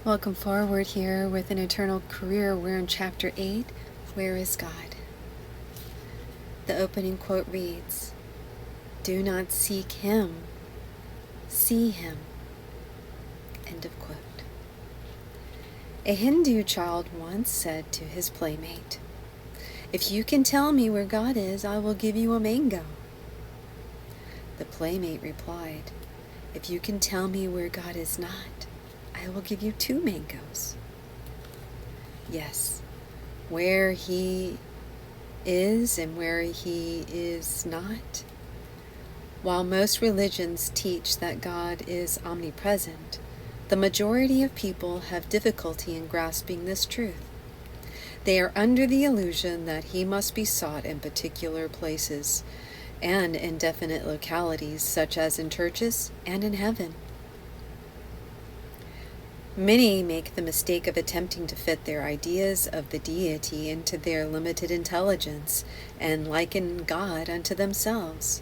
Welcome forward here with an eternal career. We're in chapter 8, Where is God? The opening quote reads, "Do not seek him, see him." End of quote. A Hindu child once said to his playmate, "If you can tell me where God is, I will give you a mango." The playmate replied, "If you can tell me where God is not, I will give you 2 mangoes. Yes, where he is and where he is not. While most religions teach that God is omnipresent, the majority of people have difficulty in grasping this truth. They are under the illusion that he must be sought in particular places and in definite localities, such as in churches and in heaven. Many make the mistake of attempting to fit their ideas of the deity into their limited intelligence and liken God unto themselves.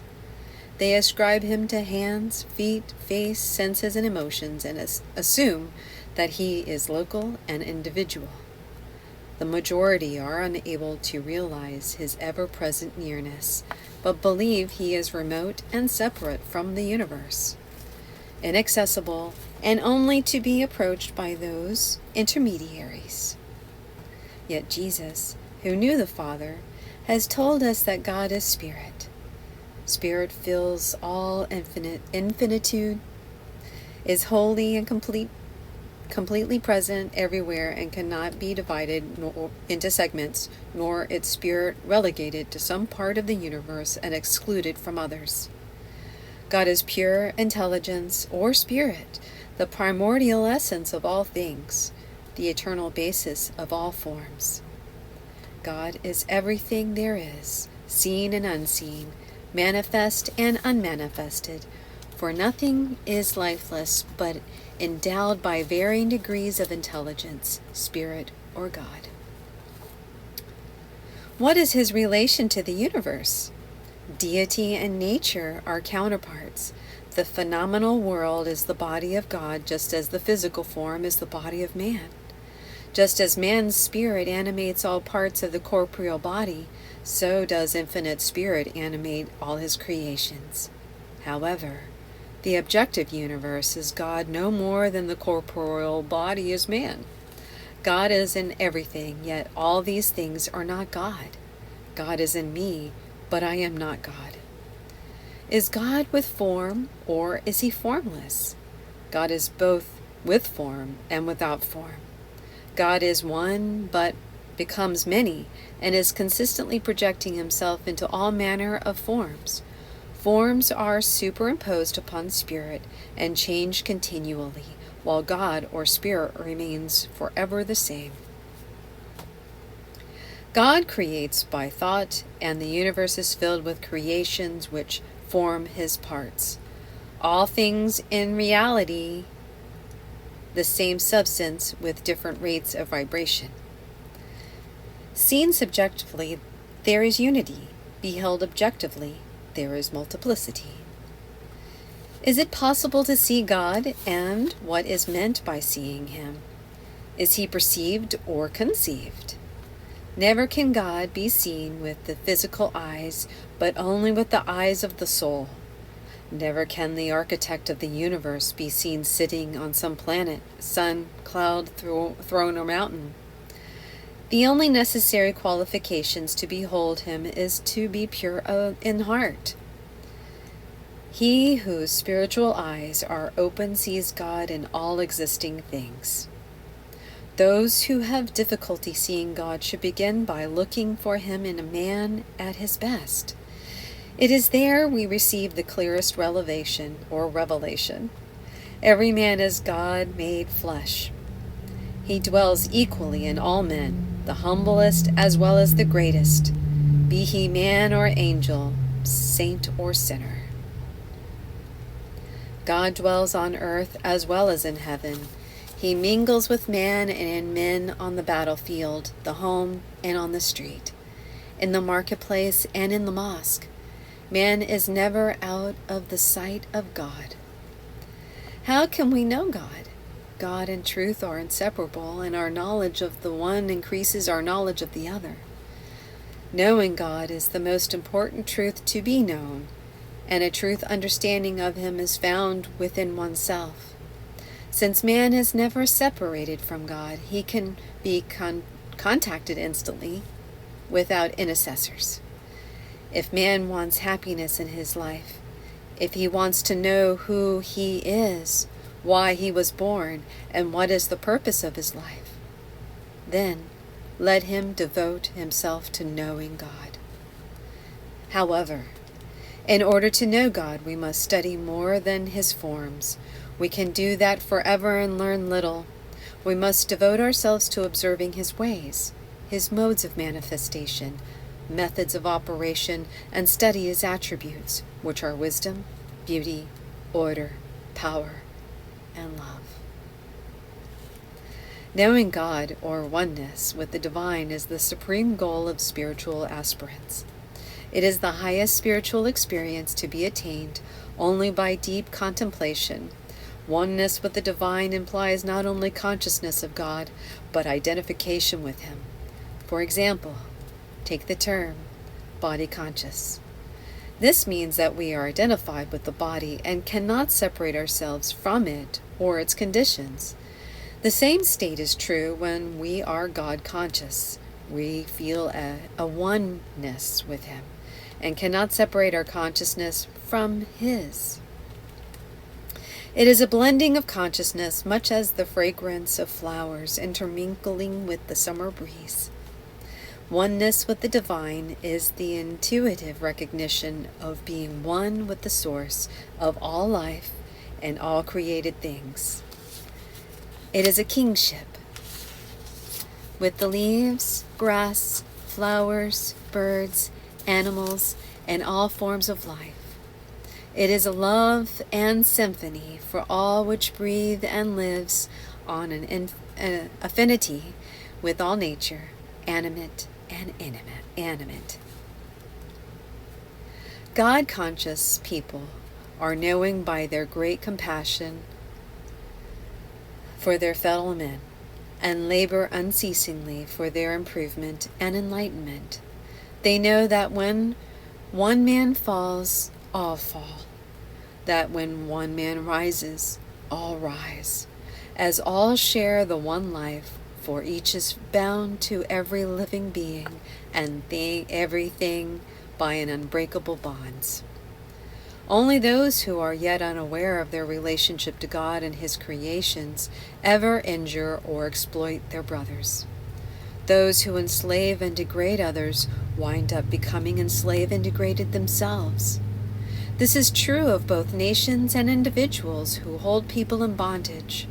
They ascribe him to hands, feet, face, senses, and emotions, and assume that he is local and individual. The majority are unable to realize his ever-present nearness, but believe he is remote and separate from the universe, inaccessible, and only to be approached by those intermediaries. Yet Jesus, who knew the Father, has told us that God is Spirit. Spirit fills all infinitude, is holy and completely present everywhere, and cannot be divided into segments, nor its spirit relegated to some part of the universe and excluded from others. God is pure intelligence or spirit, the primordial essence of all things, the eternal basis of all forms. God is everything there is, seen and unseen, manifest and unmanifested, for nothing is lifeless but endowed by varying degrees of intelligence, spirit, or God. What is his relation to the universe? Deity and nature are counterparts. The phenomenal world is the body of God, just as the physical form is the body of man. Just as man's spirit animates all parts of the corporeal body, so does infinite spirit animate all his creations. However, the objective universe is God no more than the corporeal body is man. God is in everything, yet all these things are not God. God is in me, but I am not God. Is God with form, or is he formless? God is both with form and without form. God is one, but becomes many, and is consistently projecting himself into all manner of forms. Forms are superimposed upon spirit and change continually, while God or spirit remains forever the same. God creates by thought, and the universe is filled with creations which form his parts. All things in reality the same substance with different rates of vibration. Seen subjectively, there is unity. Beheld objectively, there is multiplicity. Is it possible to see God, and what is meant by seeing him? Is he perceived or conceived? Never can God be seen with the physical eyes, but only with the eyes of the soul. Never can the architect of the universe be seen sitting on some planet, sun, cloud, throne, or mountain. The only necessary qualifications to behold him is to be pure in heart. He whose spiritual eyes are open sees God in all existing things. Those who have difficulty seeing God should begin by looking for him in a man at his best. It is there we receive the clearest revelation or revelation. Every man is God made flesh. He dwells equally in all men, the humblest as well as the greatest, be he man or angel, saint or sinner. God dwells on earth as well as in heaven. He mingles with man and in men on the battlefield, the home, and on the street, in the marketplace and in the mosque. Man is never out of the sight of God. How can we know God? God and truth are inseparable, and our knowledge of the one increases our knowledge of the other. Knowing God is the most important truth to be known, and a truth understanding of Him is found within oneself. Since man has never separated from God, he can be contacted instantly without intercessors. If man wants happiness in his life, if he wants to know who he is, why he was born, and what is the purpose of his life, then let him devote himself to knowing God. However, in order to know God, we must study more than His forms. We can do that forever and learn little. We must devote ourselves to observing His ways, His modes of manifestation, methods of operation, and study His attributes, which are wisdom, beauty, order, power, and love. Knowing God, or oneness, with the divine is the supreme goal of spiritual aspirants. It is the highest spiritual experience to be attained only by deep contemplation. Oneness with the divine implies not only consciousness of God, but identification with Him. For example, take the term body conscious. This means that we are identified with the body and cannot separate ourselves from it or its conditions. The same state is true when we are God conscious. We feel a oneness with Him and cannot separate our consciousness from His. It is a blending of consciousness, much as the fragrance of flowers intermingling with the summer breeze. Oneness with the divine is the intuitive recognition of being one with the source of all life and all created things. It is a kingship. With the leaves, grass, flowers, birds, animals, and all forms of life. It is a love and symphony for all which breathe and lives on an affinity with all nature, animate and inanimate. God-conscious people are knowing by their great compassion for their fellow men, and labor unceasingly for their improvement and enlightenment. They know that when one man falls, all fall. That when one man rises, all rise. As all share the one life, for each is bound to every living being and everything by an unbreakable bonds. Only those who are yet unaware of their relationship to God and His creations ever injure or exploit their brothers. Those who enslave and degrade others wind up becoming enslaved and degraded themselves. This is true of both nations and individuals who hold people in bondage.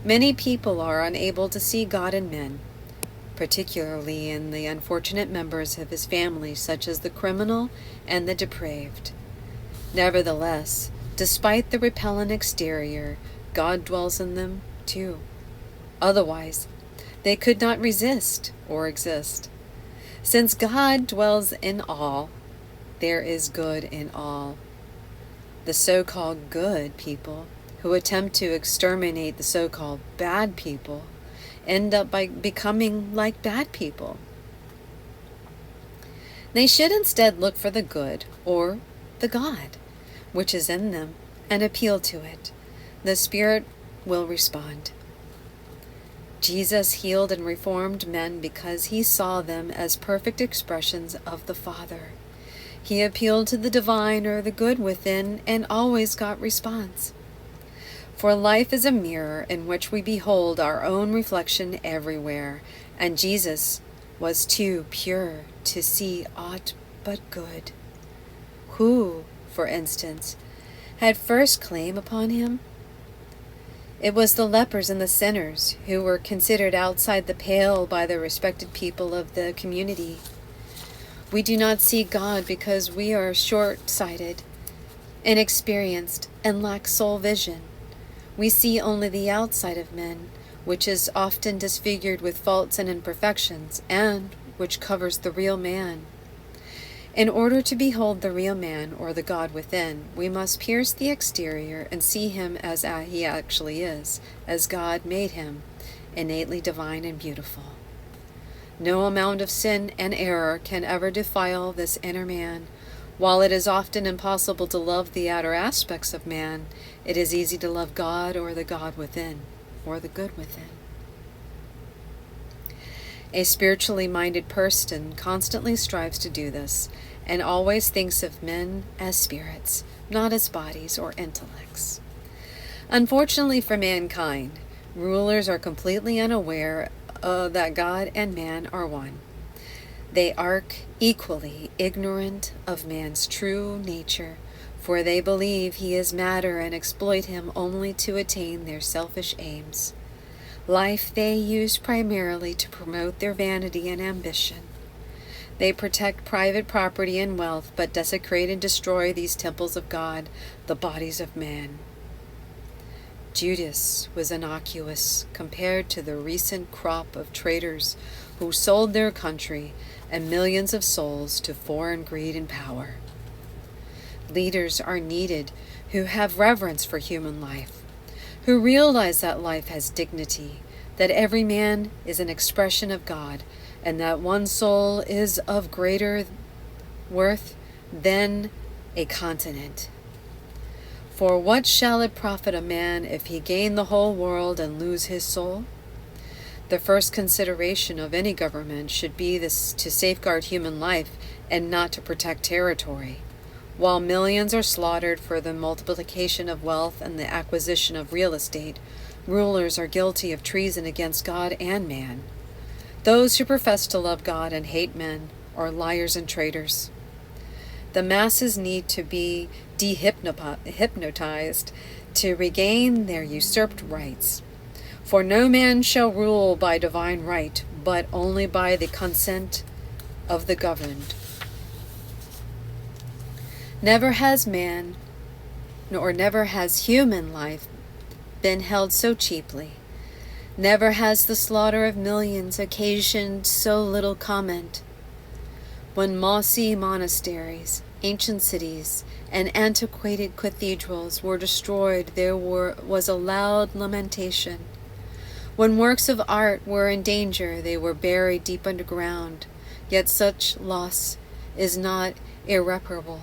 Many people are unable to see God in men, particularly in the unfortunate members of His family, such as the criminal and the depraved. Nevertheless, despite the repellent exterior, God dwells in them too. Otherwise, they could not resist or exist. Since God dwells in all, there is good in all. The so-called good people who attempt to exterminate the so-called bad people end up by becoming like bad people. They should instead look for the good, or the God, which is in them, and appeal to it. The Spirit will respond. Jesus healed and reformed men because He saw them as perfect expressions of the Father. He appealed to the divine or the good within and always got response. For life is a mirror in which we behold our own reflection everywhere, and Jesus was too pure to see aught but good. Who, for instance, had first claim upon Him? It was the lepers and the sinners, who were considered outside the pale by the respected people of the community. We do not see God because we are short-sighted, inexperienced, and lack soul vision. We see only the outside of men, which is often disfigured with faults and imperfections, and which covers the real man. In order to behold the real man, or the God within, we must pierce the exterior and see him as he actually is, as God made him, innately divine and beautiful. No amount of sin and error can ever defile this inner man. While it is often impossible to love the outer aspects of man, it is easy to love God, or the God within, or the good within. A spiritually minded person constantly strives to do this, and always thinks of men as spirits, not as bodies or intellects. Unfortunately for mankind, rulers are completely unaware that God and man are one. They are equally ignorant of man's true nature, for they believe he is matter and exploit him only to attain their selfish aims. Life they use primarily to promote their vanity and ambition. They protect private property and wealth, but desecrate and destroy these temples of God, the bodies of man. Judas was innocuous compared to the recent crop of traitors who sold their country and millions of souls to foreign greed and power. Leaders are needed who have reverence for human life, who realize that life has dignity, that every man is an expression of God, and that one soul is of greater worth than a continent. For what shall it profit a man if he gain the whole world and lose his soul? The first consideration of any government should be this: to safeguard human life and not to protect territory. While millions are slaughtered for the multiplication of wealth and the acquisition of real estate, rulers are guilty of treason against God and man. Those who profess to love God and hate men are liars and traitors. The masses need to be dehypnotized to regain their usurped rights. For no man shall rule by divine right, but only by the consent of the governed. Never has man, nor never has human life been held so cheaply. Never has the slaughter of millions occasioned so little comment. When mossy monasteries, ancient cities, and antiquated cathedrals were destroyed, there was a loud lamentation. When works of art were in danger, they were buried deep underground. Yet such loss is not irreparable.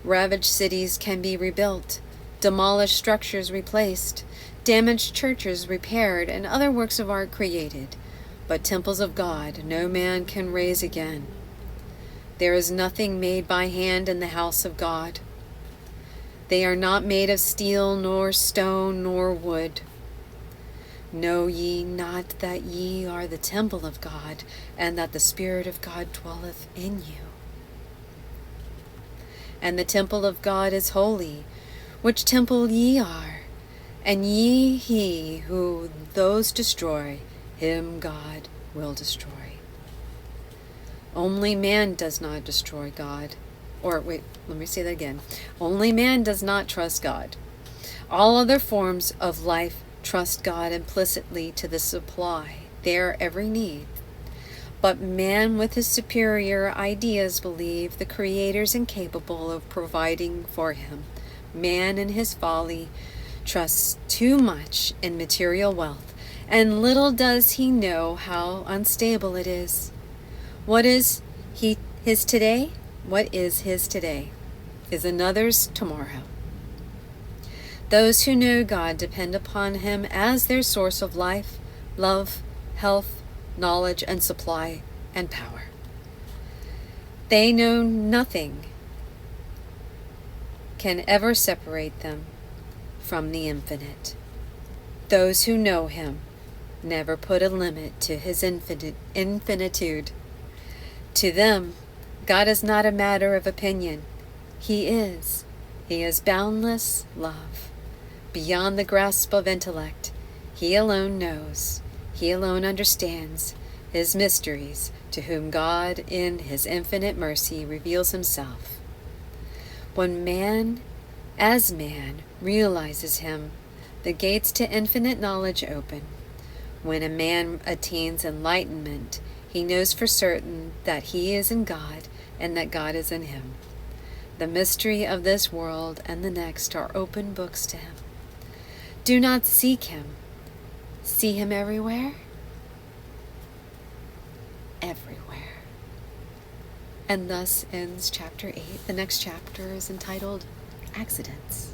Ravaged cities can be rebuilt, demolished structures replaced, damaged churches repaired, and other works of art created. But temples of God no man can raise again. There is nothing made by hand in the house of God. They are not made of steel, nor stone, nor wood. Know ye not that ye are the temple of God, and that the Spirit of God dwelleth in you? And the temple of God is holy, which temple ye are, and ye he who those destroy, him God will destroy. Only man does not destroy God. Let me say that again. Only man does not trust God. All other forms of life trust God implicitly to supply their every need. But man with his superior ideas believe the Creator is incapable of providing for him. Man in his folly trusts too much in material wealth, and little does he know how unstable it is. What is his today? What is his today is another's tomorrow. Those who know God depend upon him as their source of life, love, health, knowledge, and supply and power. They know nothing can ever separate them from the infinite. Those who know him never put a limit to his infinitude. To them, God is not a matter of opinion. He is. He is boundless love, beyond the grasp of intellect. He alone knows. He alone understands his mysteries, to whom God in his infinite mercy reveals himself. When man, as man, realizes him, the gates to infinite knowledge open. When a man attains enlightenment, he knows for certain that he is in God and that God is in him. The mystery of this world and the next are open books to him. Do not seek him. See him everywhere? Everywhere. And thus ends chapter 8. The next chapter is entitled Accidents.